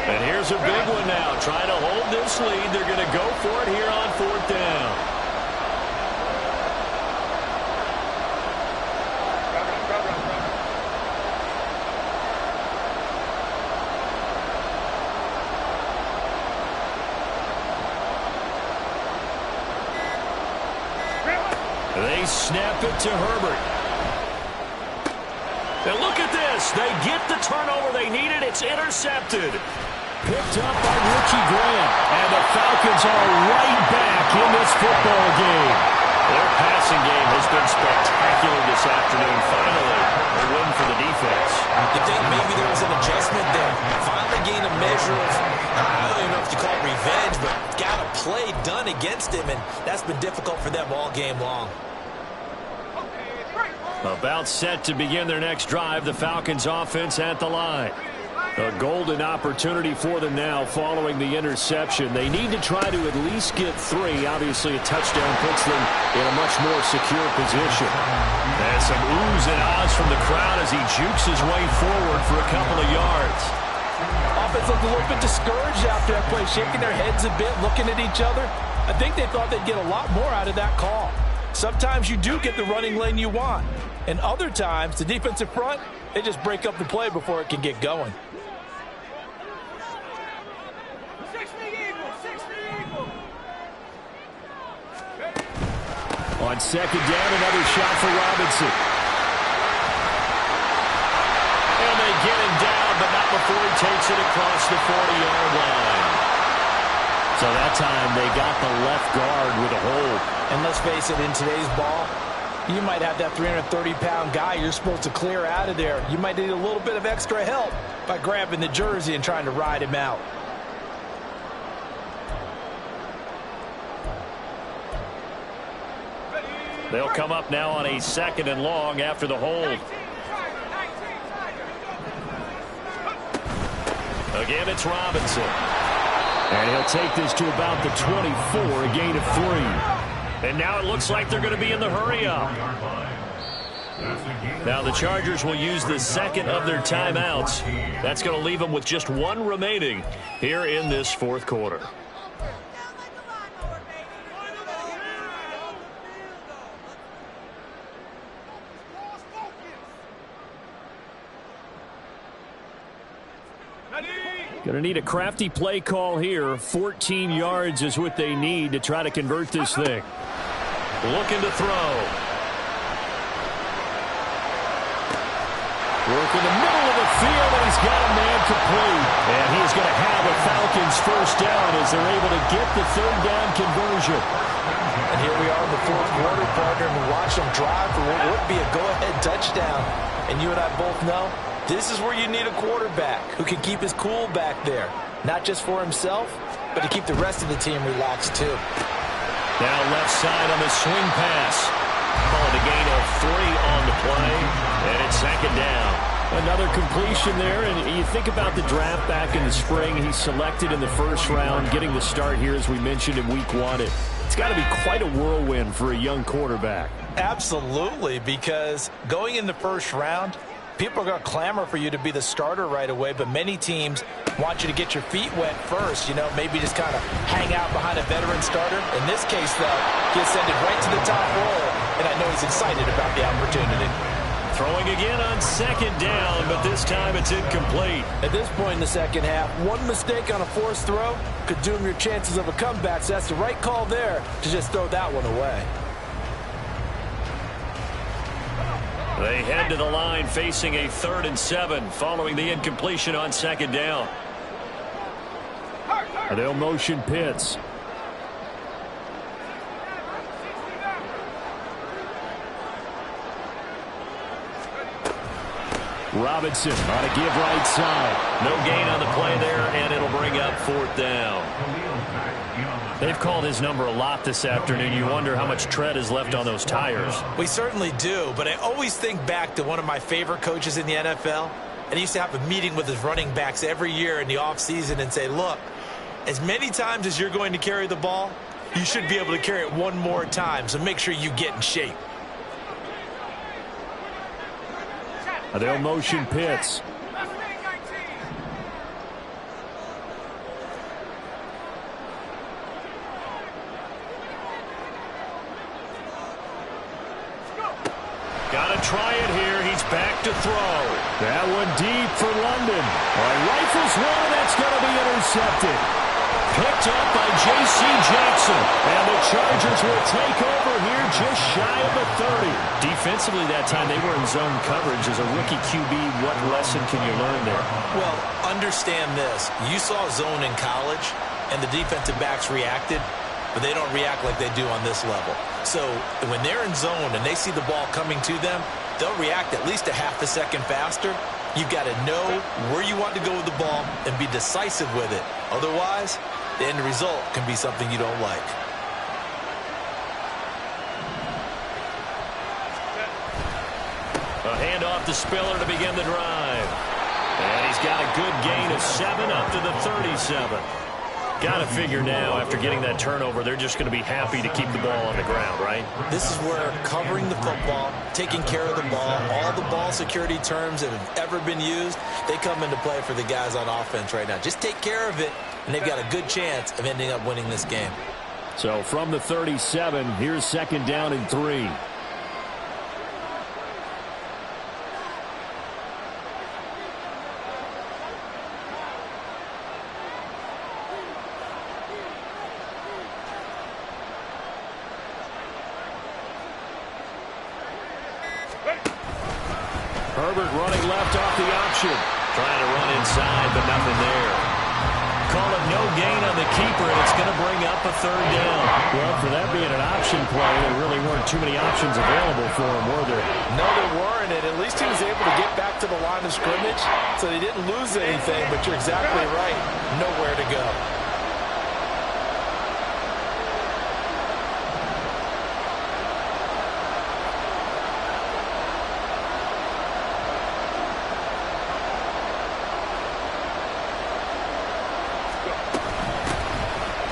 And here's a big one now. Trying to hold this lead. They're going to go for it here on 4th down. They snap it to Herbert. And look at this. They get the turnover they needed. It's intercepted. Picked up by Richie Grant. And the Falcons are right back in this football game. Their passing game has been spectacular this afternoon. Finally, a win for the defense. You think maybe there was an adjustment there. Finally gained a measure of, I don't even know if you call it revenge, but got a play done against him, and that's been difficult for them all game long. About set to begin their next drive, the Falcons offense at the line. A golden opportunity for them now following the interception. They need to try to at least get 3. Obviously, a touchdown puts them in a much more secure position. And some oohs and ahs from the crowd as he jukes his way forward for a couple of yards. Offense looked a little bit discouraged after that play, shaking their heads a bit, looking at each other. I think they thought they'd get a lot more out of that call. Sometimes you do get the running lane you want. And other times, the defensive front, they just break up the play before it can get going. On 2nd down, another shot for Robinson. And they get him down, but not before he takes it across the 40-yard line. So that time they got the left guard with a hold. And let's face it, in today's ball, you might have that 330-pound guy you're supposed to clear out of there. You might need a little bit of extra help by grabbing the jersey and trying to ride him out. They'll come up now on a 2nd and long after the hold. Again, it's Robinson. And he'll take this to about the 24, a gain of 3. And now it looks like they're going to be in the hurry-up. Now the Chargers will use the 2nd of their timeouts. That's going to leave them with just 1 remaining here in this 4th quarter. Going to need a crafty play call here. 14 yards is what they need to try to convert this thing. Looking to throw. Work in the middle of the field, and he's got a man complete. And he's going to have a Falcons first down as they're able to get the 3rd down conversion. And here we are in the 4th quarter, partner, and we watch them drive for what would be a go-ahead touchdown. And you and I both know this is where you need a quarterback who can keep his cool back there. Not just for himself, but to keep the rest of the team relaxed too. Now left side on the swing pass. Call it a gain of 3 on the play. And it's 2nd down. Another completion there. And you think about the draft back in the spring. He's selected in the 1st round, getting the start here, as we mentioned, in week 1. It's got to be quite a whirlwind for a young quarterback. Absolutely, because going in the 1st round, people are going to clamor for you to be the starter right away, but many teams want you to get your feet wet first, maybe just kind of hang out behind a veteran starter. In this case, though, he ascended right to the top roll, and I know he's excited about the opportunity. Throwing again on 2nd down, but this time it's incomplete. At this point in the 2nd half, one mistake on a forced throw could doom your chances of a comeback, so that's the right call there to just throw that one away. They head to the line facing a 3rd and 7 following the incompletion on 2nd down. They'll motion Pitts. Robinson on a give right side. No gain on the play there, and it'll bring up 4th down. They've called his number a lot this afternoon. You wonder how much tread is left on those tires. We certainly do, but I always think back to one of my favorite coaches in the NFL, and he used to have a meeting with his running backs every year in the offseason and say, look, as many times as you're going to carry the ball, you should be able to carry it one more time, so make sure you get in shape. They'll motion Pitts. Got to try it here. He's back to throw. That one deep for London. Rifles one. That's going to be intercepted. Picked up by J.C. Jackson. And the Chargers will take over here just shy of the 30. Defensively that time, they were in zone coverage. As a rookie QB, what lesson can you learn there? Well, understand this. You saw zone in college, and the defensive backs reacted, but they don't react like they do on this level. So when they're in zone and they see the ball coming to them, they'll react at least a half a second faster. You've got to know where you want to go with the ball and be decisive with it. Otherwise, the end result can be something you don't like. A handoff to Spiller to begin the drive. And he's got a good gain of 7 up to the 37. Got to figure now, after getting that turnover, they're just going to be happy to keep the ball on the ground, right? This is where covering the football, taking care of the ball, all the ball security terms that have ever been used, they come into play for the guys on offense right now. Just take care of it, and they've got a good chance of ending up winning this game. So from the 37, here's 2nd down and 3. Herbert running left off the option. Trying to run inside, but nothing there. Call it no gain on the keeper, and it's going to bring up a 3rd down. Well, for that being an option play, there really weren't too many options available for him, were there? No, there weren't, and at least he was able to get back to the line of scrimmage, so he didn't lose anything, but you're exactly right. Nowhere to go.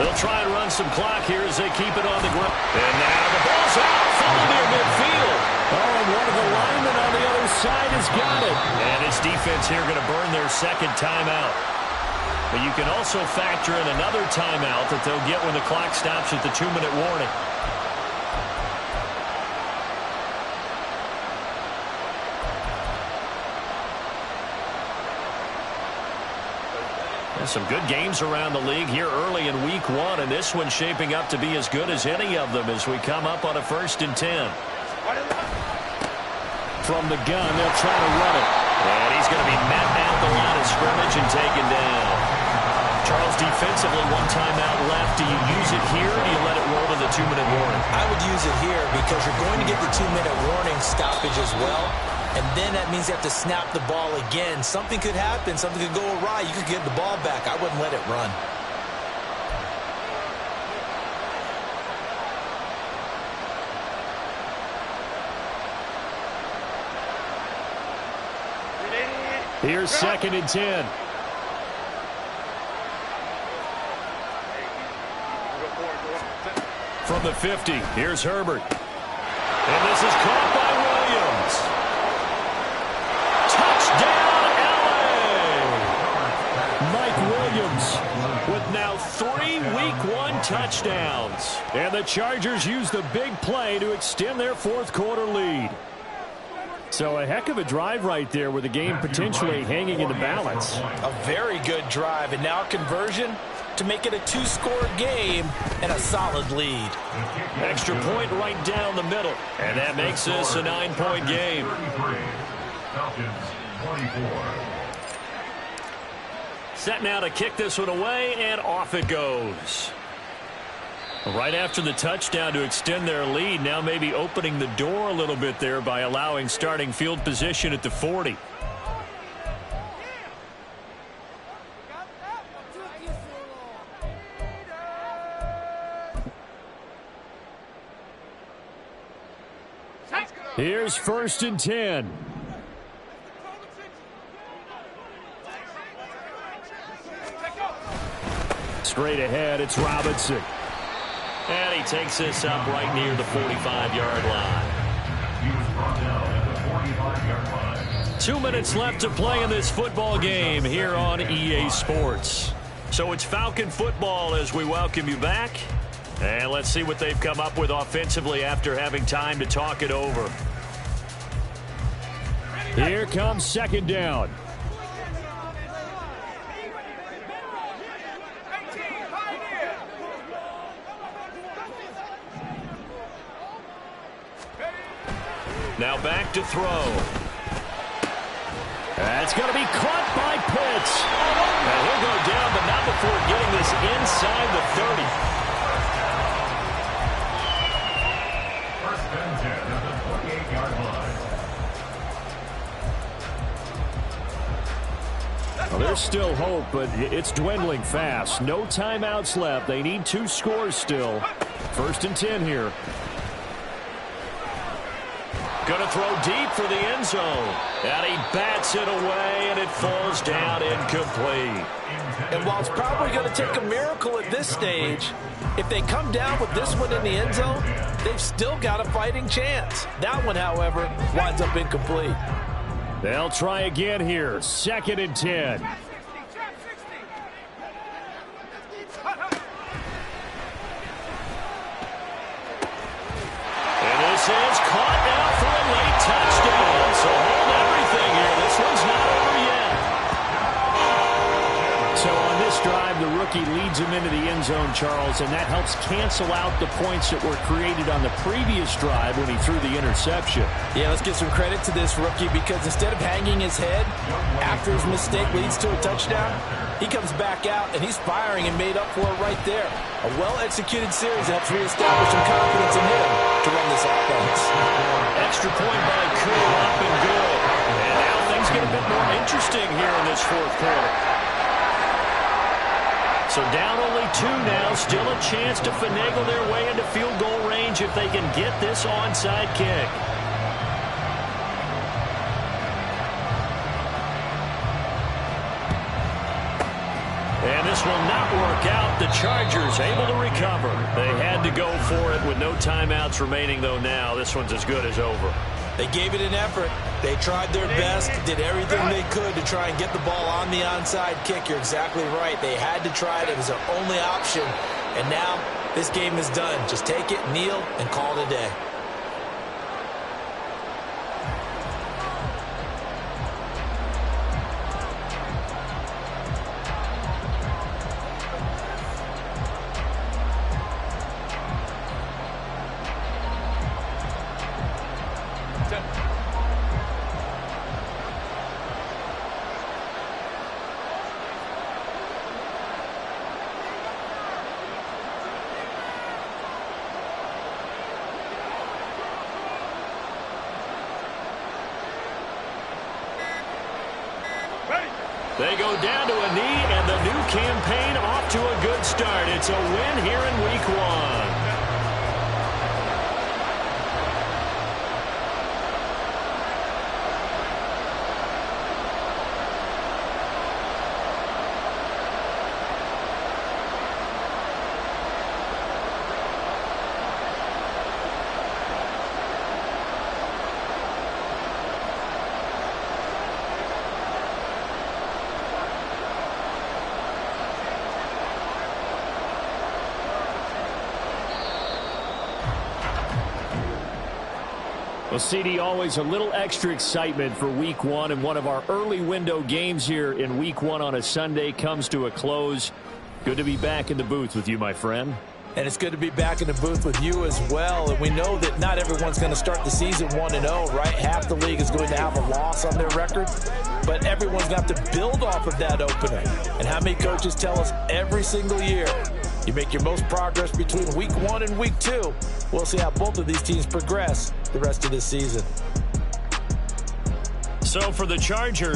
They'll try and run some clock here as they keep it on the ground. And now the ball's out, full near midfield. Oh, and one of the linemen on the other side has got it. And his defense here going to burn their 2nd timeout. But you can also factor in another timeout that they'll get when the clock stops at the 2-minute warning. Some good games around the league here early in week 1, and this one's shaping up to be as good as any of them as we come up on a 1st and 10. From the gun, they'll try to run it. And he's going to be met at the line of scrimmage and taken down. Charles, defensively, 1 timeout left. Do you use it here, or do you let it roll to the 2-minute warning? I would use it here because you're going to get the 2-minute warning stoppage as well. And then that means you have to snap the ball again. Something could happen. Something could go awry. You could get the ball back. I wouldn't let it run. Here's 2nd and 10. From the 50, here's Herbert. And this is caught by Williams. Touchdown, LA! Mike Williams With now 3 Week 1 touchdowns. and the Chargers use the big play to extend their 4th quarter lead. So a heck of a drive right there with the game potentially hanging in the balance. A very good drive, and now a conversion to make it a 2-score game and a solid lead. Extra point right down the middle. And that makes this a 9-point game. Falcons 24. Set now to kick this one away, and off it goes. Right after the touchdown to extend their lead, now maybe opening the door a little bit there by allowing starting field position at the 40. Here's 1st and 10. Straight ahead, it's Robinson. And he takes this up right near the 45-yard line. He was brought down at the 45-yard line. 2 minutes left to play in this football game here on EA Sports. So it's Falcon football as we welcome you back. And let's see what they've come up with offensively after having time to talk it over. Here comes 2nd down. Now back to throw. That's going to be caught by Pitts. And he'll go down, but not before getting this inside the 30. First and 10 at the 48-yard line. Well, there's still hope, but it's dwindling fast. No timeouts left. They need 2 scores still. 1st and 10 here. Going to throw deep for the end zone. And he bats it away, and it falls down incomplete. And while it's probably going to take a miracle at this stage, if they come down with this one in the end zone, they've still got a fighting chance. That one, however, winds up incomplete. They'll try again here. 2nd and 10. And this is caught now for a late touchdown. So hold everything here. This one's not over yet. So on this drive, the rookie leads him into the end zone, Charles, and that helps cancel out the points that were created on the previous drive when he threw the interception. Yeah, let's give some credit to this rookie because instead of hanging his head after his mistake leads to a touchdown, he comes back out and he's firing and made up for it right there. A well-executed series helps reestablish some confidence in him to run this offense. Extra point by Kerr, up and good. And now things get a bit more interesting here in this 4th quarter. So down only 2 now, still a chance to finagle their way into field goal range if they can get this onside kick. And this will not work out. The Chargers able to recover. They had to go for it with no timeouts remaining, though now this one's as good as over. They gave it an effort. They tried their best, did everything they could to try and get the ball on the onside kick. You're exactly right. They had to try it. It was their only option. And now this game is done. Just take it, kneel, and call it a day. They go down to a knee, and the new campaign off to a good start. It's a win here in Week 1. Well, CD, always a little extra excitement for Week 1, and one of our early window games here in Week 1 on a Sunday comes to a close. Good to be back in the booth with you, my friend. And it's good to be back in the booth with you as well. And we know that not everyone's going to start the season 1-0, right? Half the league is going to have a loss on their record. But everyone's got to build off of that opener. And how many coaches tell us every single year, you make your most progress between Week 1 and Week 2. We'll see how both of these teams progress the rest of this season. So for the Chargers,